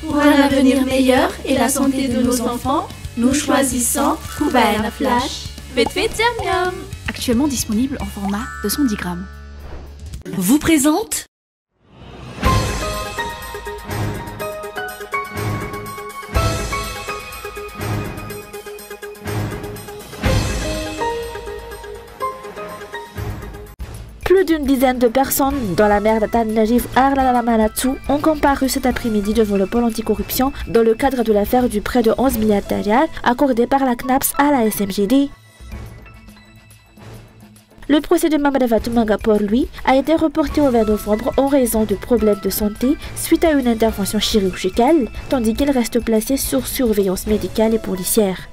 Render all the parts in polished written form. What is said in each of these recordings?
Pour un avenir meilleur et la santé de nos enfants, nous choisissons Kubaena Flash. Vite vite, miam miam. Actuellement disponible en format de 110 grammes. Vous présente Plus d'une dizaine de personnes dans la mer d'Atan Najif Arlalalamanatsu ont comparu cet après-midi devant le pôle anticorruption dans le cadre de l'affaire du prêt de 11 milliards de riyals accordé par la CNAPS à la SMGD. Le procès de Mamada Fatoumanga pour lui a été reporté au 20 novembre en raison de problèmes de santé suite à une intervention chirurgicale, tandis qu'il reste placé sous surveillance médicale et policière.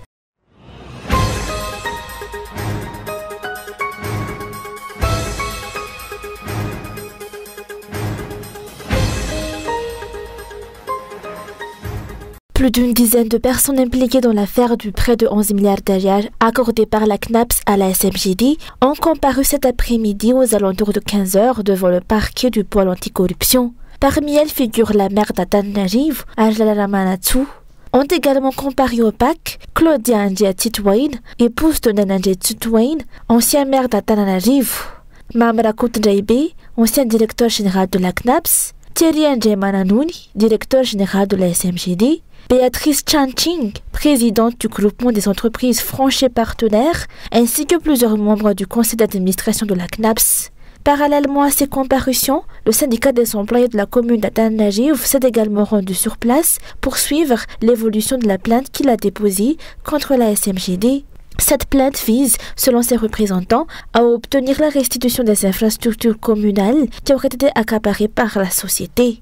Plus d'une dizaine de personnes impliquées dans l'affaire du prêt de 11 milliards de riyals accordé par la CNAPS à la SMGD ont comparu cet après-midi aux alentours de 15 h devant le parquet du pôle anticorruption. Parmi elles figure la mère d'Atan Najif, Arlalalamanatsu. Ont également comparu au PAC Claudia Andia Titwain, épouse de Nanandje Titwain, ancien maire d'Atan Najif, Mamra Koutjaibe, ancien directeur général de la CNAPS, Thierry Andjé Mananouni, directeur général de la SMGD, Béatrice Chanching, présidente du groupement des entreprises franches et partenaires, ainsi que plusieurs membres du conseil d'administration de la CNAPS. Parallèlement à ces comparutions, le syndicat des employés de la commune d'Atan Najif s'est également rendu sur place pour suivre l'évolution de la plainte qu'il a déposée contre la SMGD. Cette plainte vise, selon ses représentants, à obtenir la restitution des infrastructures communales qui auraient été accaparées par la société.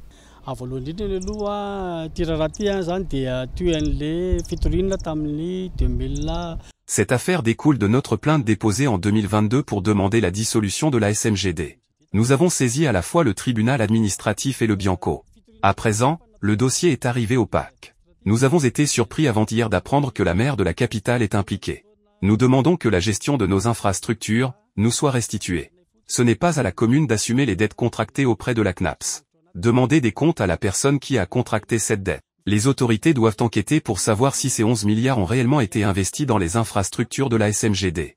Cette affaire découle de notre plainte déposée en 2022 pour demander la dissolution de la SMGD. Nous avons saisi à la fois le tribunal administratif et le Bianco. À présent, le dossier est arrivé au PAC. Nous avons été surpris avant-hier d'apprendre que la maire de la capitale est impliquée. Nous demandons que la gestion de nos infrastructures nous soit restituée. Ce n'est pas à la commune d'assumer les dettes contractées auprès de la CNAPS. Demandez des comptes à la personne qui a contracté cette dette. Les autorités doivent enquêter pour savoir si ces 11 milliards ont réellement été investis dans les infrastructures de la SMGD.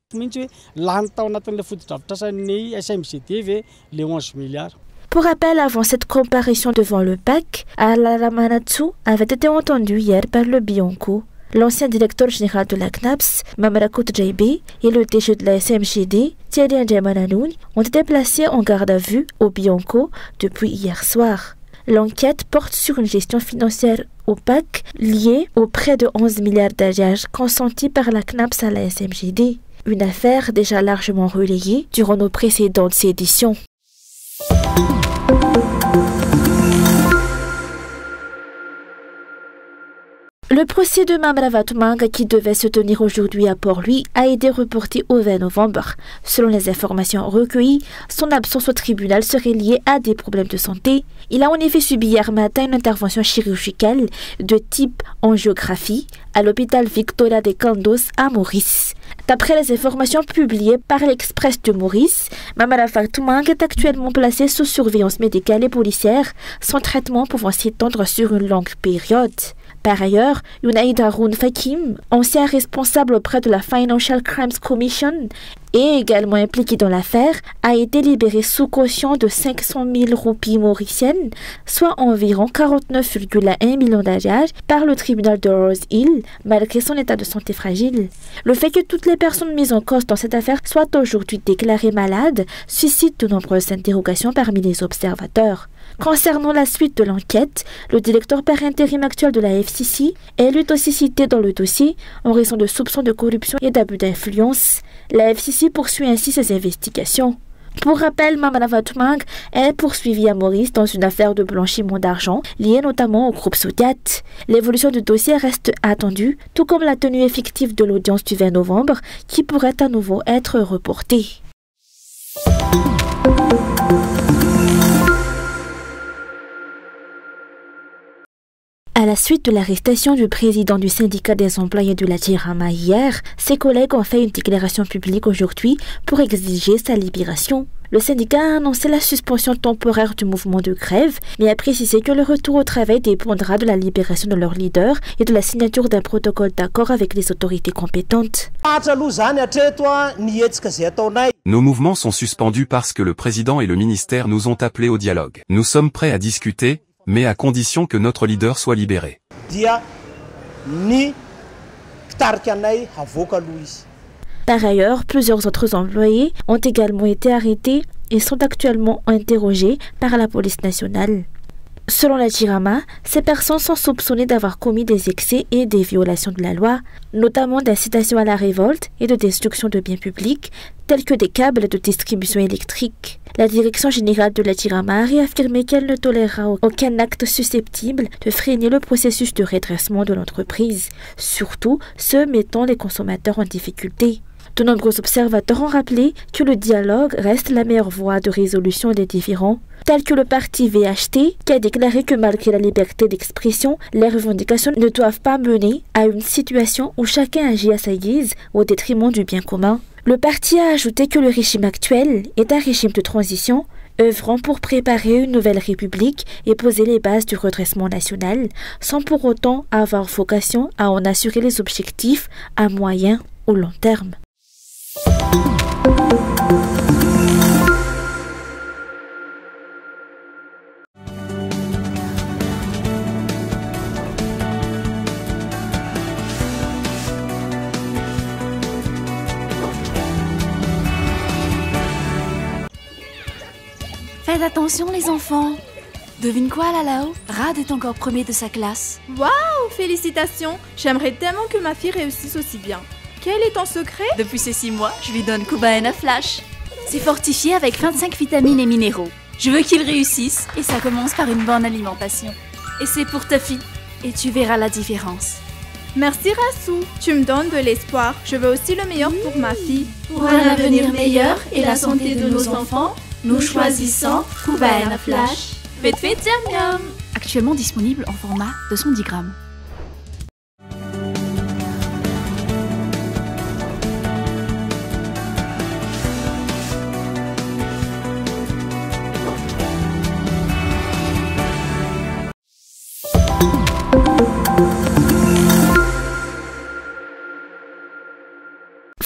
Pour rappel, avant cette comparution devant le PAC, Arlalalamanatsu avait été entendu hier par le Bianco. L'ancien directeur général de la CNAPS, Mamra Koutjaibe, et le DG de la SMGD, Thierry Andjé Mananouni, ont été placés en garde à vue au Bianco depuis hier soir. L'enquête porte sur une gestion financière opaque liée au prêt de 11 milliards de riyals consentis par la CNAPS à la SMGD. Une affaire déjà largement relayée durant nos précédentes éditions. Le procès de Mamada Fatoumanga qui devait se tenir aujourd'hui à Port-Louis a été reporté au 20 novembre. Selon les informations recueillies, son absence au tribunal serait liée à des problèmes de santé. Il a en effet subi hier matin une intervention chirurgicale de type angiographie à l'hôpital Victoria de Candos à Maurice. D'après les informations publiées par l'Express de Maurice, Mamada Fatoumanga est actuellement placé sous surveillance médicale et policière, son traitement pouvant s'étendre sur une longue période. Par ailleurs, Yunaid Haroun Fakim, ancien responsable auprès de la Financial Crimes Commission et également impliqué dans l'affaire, a été libéré sous caution de 500 000 roupies mauriciennes, soit environ 49,1 millions de riyals, par le tribunal de Rose Hill, malgré son état de santé fragile. Le fait que toutes les personnes mises en cause dans cette affaire soient aujourd'hui déclarées malades suscite de nombreuses interrogations parmi les observateurs. Concernant la suite de l'enquête, le directeur par intérim actuel de la FCC est lui aussi cité dans le dossier en raison de soupçons de corruption et d'abus d'influence. La FCC poursuit ainsi ses investigations. Pour rappel, Mamada Fatoumanga est poursuivie à Maurice dans une affaire de blanchiment d'argent liée notamment au groupe Sodiat. L'évolution du dossier reste attendue, tout comme la tenue effective de l'audience du 20 novembre qui pourrait à nouveau être reportée. À la suite de l'arrestation du président du syndicat des employés de la Jirama hier, ses collègues ont fait une déclaration publique aujourd'hui pour exiger sa libération. Le syndicat a annoncé la suspension temporaire du mouvement de grève, mais a précisé que le retour au travail dépendra de la libération de leur leader et de la signature d'un protocole d'accord avec les autorités compétentes. Nos mouvements sont suspendus parce que le président et le ministère nous ont appelés au dialogue. Nous sommes prêts à discuter, mais à condition que notre leader soit libéré. Par ailleurs, plusieurs autres employés ont également été arrêtés et sont actuellement interrogés par la police nationale. Selon la Jirama, ces personnes sont soupçonnées d'avoir commis des excès et des violations de la loi, notamment d'incitation à la révolte et de destruction de biens publics, tels que des câbles de distribution électrique. La direction générale de la Jirama a réaffirmé qu'elle ne tolérera aucun acte susceptible de freiner le processus de redressement de l'entreprise, surtout ceux mettant les consommateurs en difficulté. De nombreux observateurs ont rappelé que le dialogue reste la meilleure voie de résolution des différends, tel que le parti VHT qui a déclaré que malgré la liberté d'expression, les revendications ne doivent pas mener à une situation où chacun agit à sa guise au détriment du bien commun. Le parti a ajouté que le régime actuel est un régime de transition, œuvrant pour préparer une nouvelle république et poser les bases du redressement national, sans pour autant avoir vocation à en assurer les objectifs à moyen ou long terme. Faites attention les enfants. Devine quoi là-haut? Rad est encore premier de sa classe. Waouh, félicitations. J'aimerais tellement que ma fille réussisse aussi bien. Quel est ton secret? Depuis ces 6 mois, je lui donne Kubaena Flash. C'est fortifié avec 25 vitamines et minéraux. Je veux qu'il réussisse et ça commence par une bonne alimentation. Et c'est pour ta fille. Et tu verras la différence. Merci Rassou, tu me donnes de l'espoir. Je veux aussi le meilleur pour ma fille. Pour un avenir meilleur et la santé de nos enfants, nous choisissons Kubaena Flash. Vite fait, miam miam. Actuellement disponible en format de 110 grammes.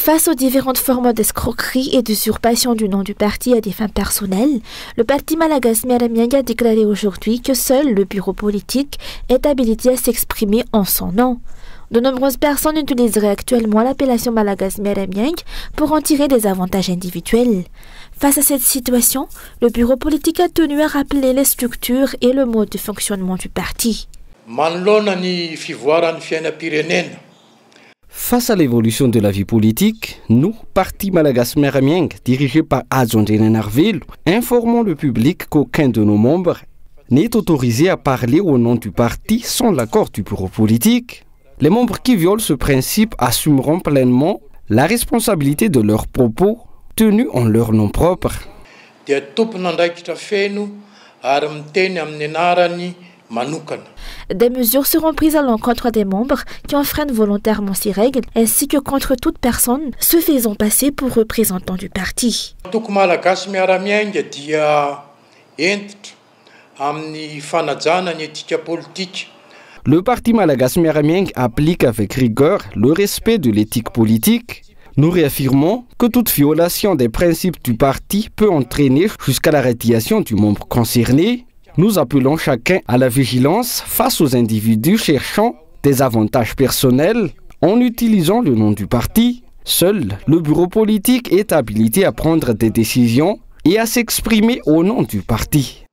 Face aux différentes formes d'escroquerie et d'usurpation du nom du parti à des fins personnelles, le parti Malagas Miaramiang a déclaré aujourd'hui que seul le bureau politique est habilité à s'exprimer en son nom. De nombreuses personnes utiliseraient actuellement l'appellation Malagas Miaramiang pour en tirer des avantages individuels. Face à cette situation, le bureau politique a tenu à rappeler les structures et le mode de fonctionnement du parti. Face à l'évolution de la vie politique, nous, Parti Malagas Miaramiang, dirigé par Adjondjenen Arvelo, informons le public qu'aucun de nos membres n'est autorisé à parler au nom du parti sans l'accord du bureau politique. Les membres qui violent ce principe assumeront pleinement la responsabilité de leurs propos tenus en leur nom propre. Des mesures seront prises à l'encontre des membres qui enfreignent volontairement ces règles, ainsi que contre toute personne se faisant passer pour représentant du parti. Le parti Malagas Miaramiang applique avec rigueur le respect de l'éthique politique. Nous réaffirmons que toute violation des principes du parti peut entraîner jusqu'à la radiation du membre concerné. Nous appelons chacun à la vigilance face aux individus cherchant des avantages personnels en utilisant le nom du parti. Seul le bureau politique est habilité à prendre des décisions et à s'exprimer au nom du parti.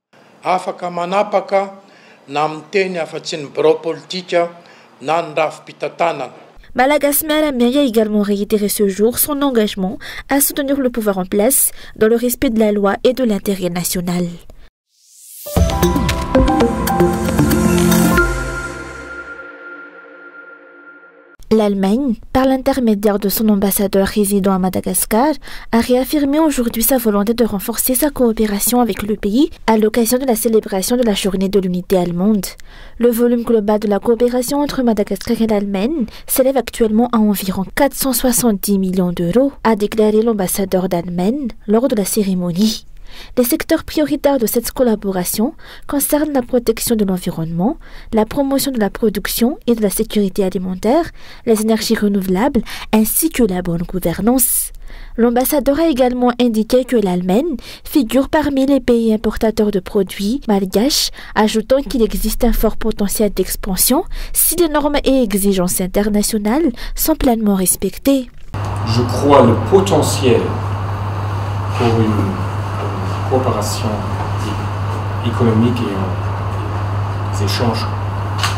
Malagas Miaramiang a également réitéré ce jour son engagement à soutenir le pouvoir en place dans le respect de la loi et de l'intérêt national. L'Allemagne, par l'intermédiaire de son ambassadeur résidant à Madagascar, a réaffirmé aujourd'hui sa volonté de renforcer sa coopération avec le pays à l'occasion de la célébration de la journée de l'unité allemande. Le volume global de la coopération entre Madagascar et l'Allemagne s'élève actuellement à environ 470 millions d'euros, a déclaré l'ambassadeur d'Allemagne lors de la cérémonie. Les secteurs prioritaires de cette collaboration concernent la protection de l'environnement, la promotion de la production et de la sécurité alimentaire, les énergies renouvelables ainsi que la bonne gouvernance. L'ambassadeur a également indiqué que l'Allemagne figure parmi les pays importateurs de produits malgaches, ajoutant qu'il existe un fort potentiel d'expansion si les normes et exigences internationales sont pleinement respectées. Je crois le potentiel pour une coopération économique et des échanges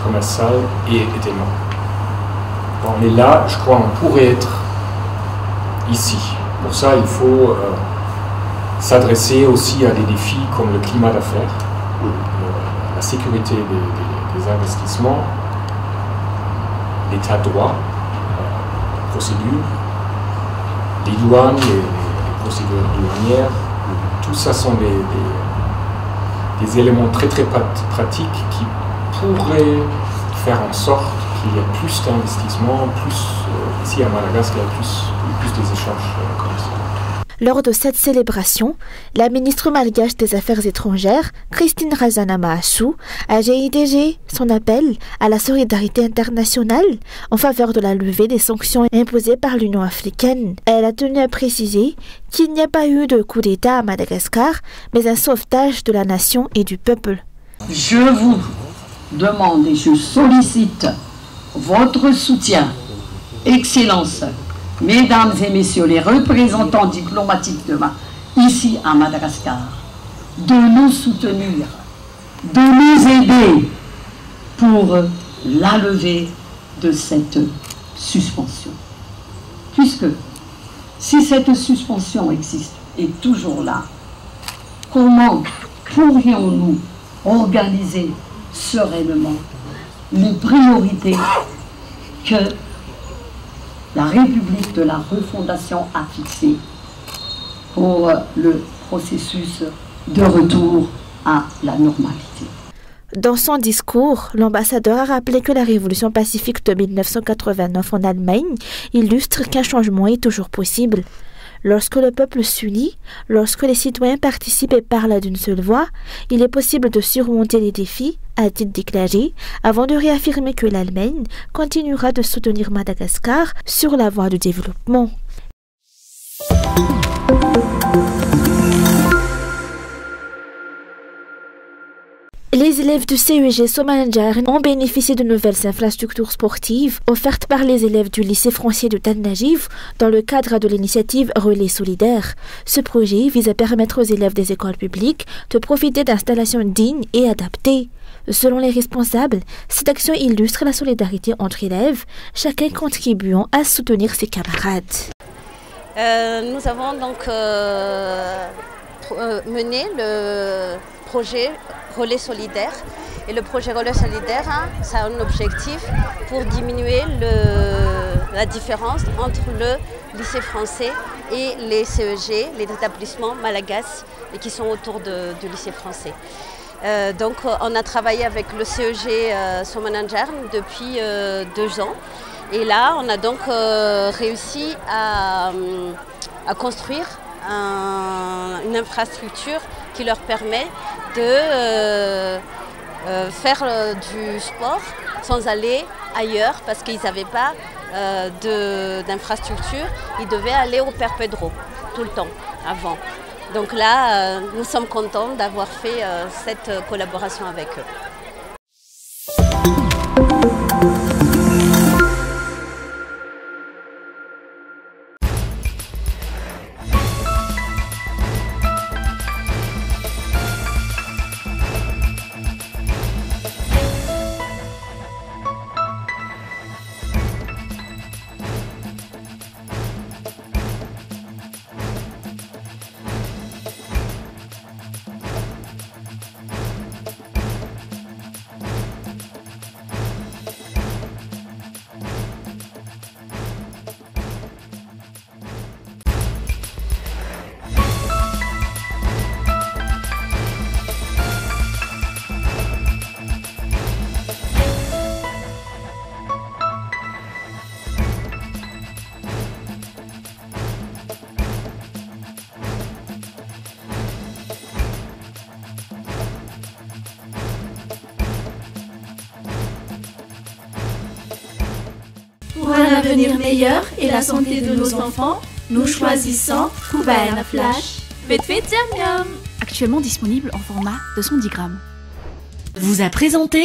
commerciaux est énorme. Bon, mais là, je crois qu'on pourrait être ici. Pour ça, il faut s'adresser aussi à des défis comme le climat d'affaires, la sécurité des investissements, l'état de droit, les procédures, les douanes, les procédures douanières. Tout ça sont des éléments très pratiques qui pourraient faire en sorte qu'il y ait plus d'investissements, ici à Madagascar, plus des échanges commerciaux. Lors de cette célébration, la ministre malgache des Affaires étrangères, Christine Razana Mahasou, a réitéré son appel à la solidarité internationale en faveur de la levée des sanctions imposées par l'Union africaine. Elle a tenu à préciser qu'il n'y a pas eu de coup d'État à Madagascar, mais un sauvetage de la nation et du peuple. Je vous demande et je sollicite votre soutien, Excellence, Mesdames et Messieurs les représentants diplomatiques ici à Madagascar, de nous soutenir, de nous aider pour la levée de cette suspension. Puisque si cette suspension existe et toujours là, comment pourrions-nous organiser sereinement les priorités que la République de la refondation a fixées pour le processus de retour à la normalité. Dans son discours, l'ambassadeur a rappelé que la révolution pacifique de 1989 en Allemagne illustre qu'un changement est toujours possible. Lorsque le peuple s'unit, lorsque les citoyens participent et parlent d'une seule voix, il est possible de surmonter les défis, a-t-il déclaré, avant de réaffirmer que l'Allemagne continuera de soutenir Madagascar sur la voie du développement. Les élèves du CEG Somanjaren ont bénéficié de nouvelles infrastructures sportives offertes par les élèves du lycée français de Tannagiv dans le cadre de l'initiative Relais Solidaire. Ce projet vise à permettre aux élèves des écoles publiques de profiter d'installations dignes et adaptées. Selon les responsables, cette action illustre la solidarité entre élèves, chacun contribuant à soutenir ses camarades. Nous avons donc mené le projet Relais Solidaire. Et le projet Relais Solidaire, ça a un objectif pour diminuer la différence entre le lycée français et les CEG, les établissements malagasy qui sont autour du lycée français. Donc on a travaillé avec le CEG Somanjaren depuis 2 ans. Et là, on a donc réussi à construire une infrastructure qui leur permet de faire du sport sans aller ailleurs parce qu'ils n'avaient pas d'infrastructure. Ils devaient aller au Père Pedro tout le temps avant. Donc là, nous sommes contents d'avoir fait cette collaboration avec eux. Pour un avenir meilleur et la santé de nos enfants, nous choisissons Kubaina Flash. Vite vite, miam miam. Actuellement disponible en format 210 grammes. Vous a présenté